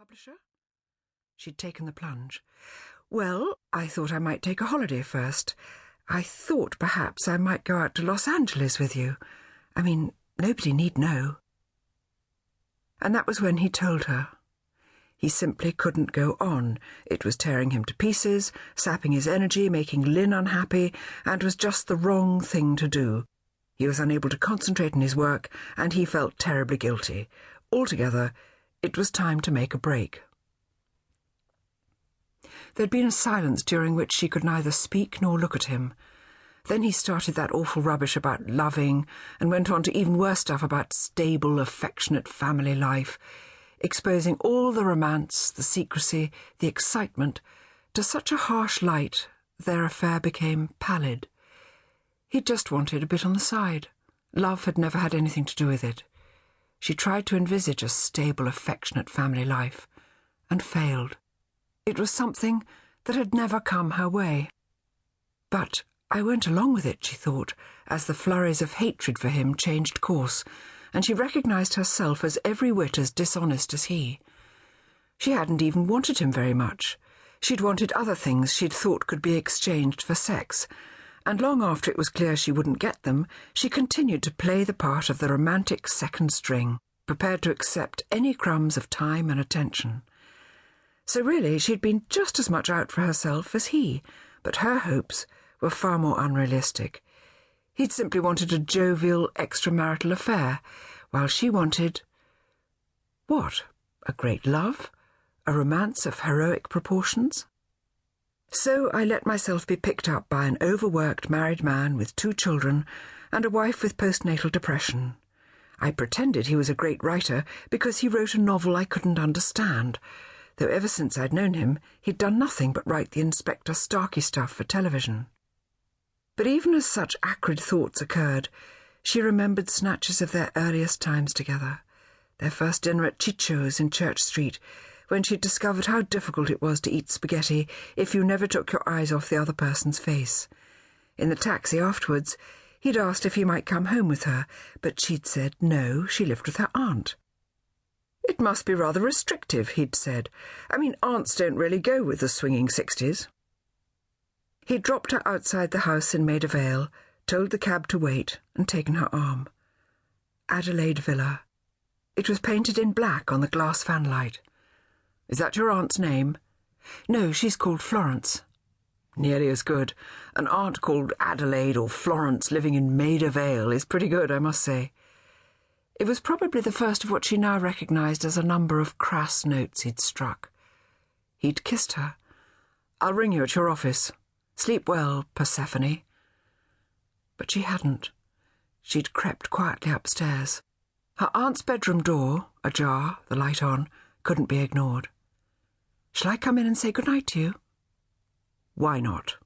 publisher? She'd taken the plunge. Well, I thought I might take a holiday first. I thought perhaps I might go out to Los Angeles with you. I mean, nobody need know. And that was when he told her. He simply couldn't go on. It was tearing him to pieces, sapping his energy, making Lynn unhappy, and was just the wrong thing to do. He was unable to concentrate on his work, and he felt terribly guilty. Altogether, it was time to make a break. There'd been a silence during which she could neither speak nor look at him. Then he started that awful rubbish about loving, and went on to even worse stuff about stable, affectionate family life, exposing all the romance, the secrecy, the excitement, to such a harsh light their affair became pallid. He'd just wanted a bit on the side. Love had never had anything to do with it. She tried to envisage a stable, affectionate family life, and failed. It was something that had never come her way. But I went along with it, she thought, as the flurries of hatred for him changed course, and she recognised herself as every whit as dishonest as he. She hadn't even wanted him very much. She'd wanted other things she'd thought could be exchanged for sex, and long after it was clear she wouldn't get them, she continued to play the part of the romantic second string, prepared to accept any crumbs of time and attention. So really she'd been just as much out for herself as he, but her hopes were far more unrealistic. He'd simply wanted a jovial extramarital affair, while she wanted... what? A great love? A romance of heroic proportions? So I let myself be picked up by an overworked married man with 2 children and a wife with postnatal depression. I pretended he was a great writer because he wrote a novel I couldn't understand, though ever since I'd known him, he'd done nothing but write the Inspector Starkey stuff for television. But even as such acrid thoughts occurred, she remembered snatches of their earliest times together, their first dinner at Cicco's in Church Street, when she'd discovered how difficult it was to eat spaghetti if you never took your eyes off the other person's face. In the taxi afterwards, he'd asked if he might come home with her, but she'd said no, she lived with her aunt. It must be rather restrictive, he'd said. I mean, aunts don't really go with the swinging 60s. He'd dropped her outside the house in Maida Vale, told the cab to wait, and taken her arm. Adelaide Villa. It was painted in black on the glass fanlight. Is that your aunt's name? No, she's called Florence. Nearly as good. An aunt called Adelaide or Florence living in Maida Vale is pretty good, I must say. It was probably the first of what she now recognised as a number of crass notes he'd struck. He'd kissed her. I'll ring you at your office. Sleep well, Persephone. But she hadn't. She'd crept quietly upstairs. Her aunt's bedroom door, ajar, the light on, couldn't be ignored. Shall I come in and say good-night to you? Why not?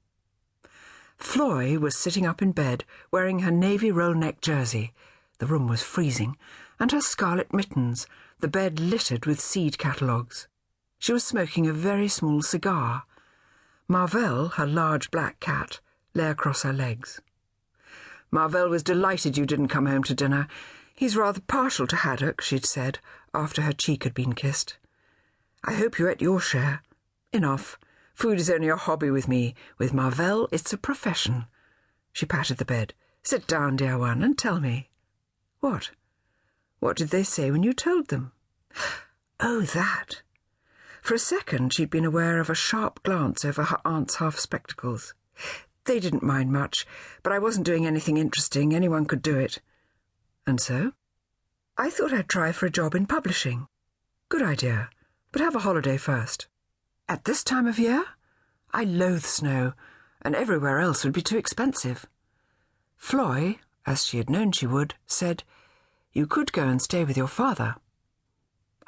Floy was sitting up in bed, wearing her navy roll-neck jersey. The room was freezing, and her scarlet mittens, the bed littered with seed catalogues. She was smoking a very small cigar. Marvell, her large black cat, lay across her legs. Marvell was delighted you didn't come home to dinner. He's rather partial to haddock, she'd said, after her cheek had been kissed. I hope you ate your share. Enough. Food is only a hobby with me. With Marvell, it's a profession. She patted the bed. Sit down, dear one, and tell me. What? What did they say when you told them? Oh, that. For a second she'd been aware of a sharp glance over her aunt's half-spectacles. They didn't mind much, but I wasn't doing anything interesting. Anyone could do it. And so? I thought I'd try for a job in publishing. Good idea, but have a holiday first. At this time of year? I loathe snow, and everywhere else would be too expensive. Floy, as she had known she would, said, You could go and stay with your father.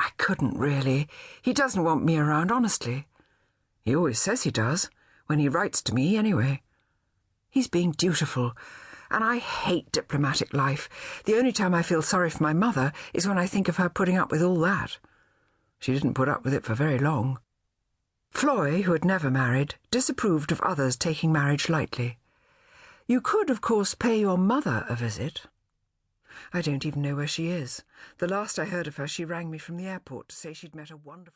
I couldn't, really. He doesn't want me around, honestly. He always says he does, when he writes to me, anyway. He's being dutiful, and I hate diplomatic life. The only time I feel sorry for my mother is when I think of her putting up with all that. She didn't put up with it for very long. Floy, who had never married, disapproved of others taking marriage lightly. You could, of course, pay your mother a visit. I don't even know where she is. The last I heard of her, she rang me from the airport to say she'd met a wonderful...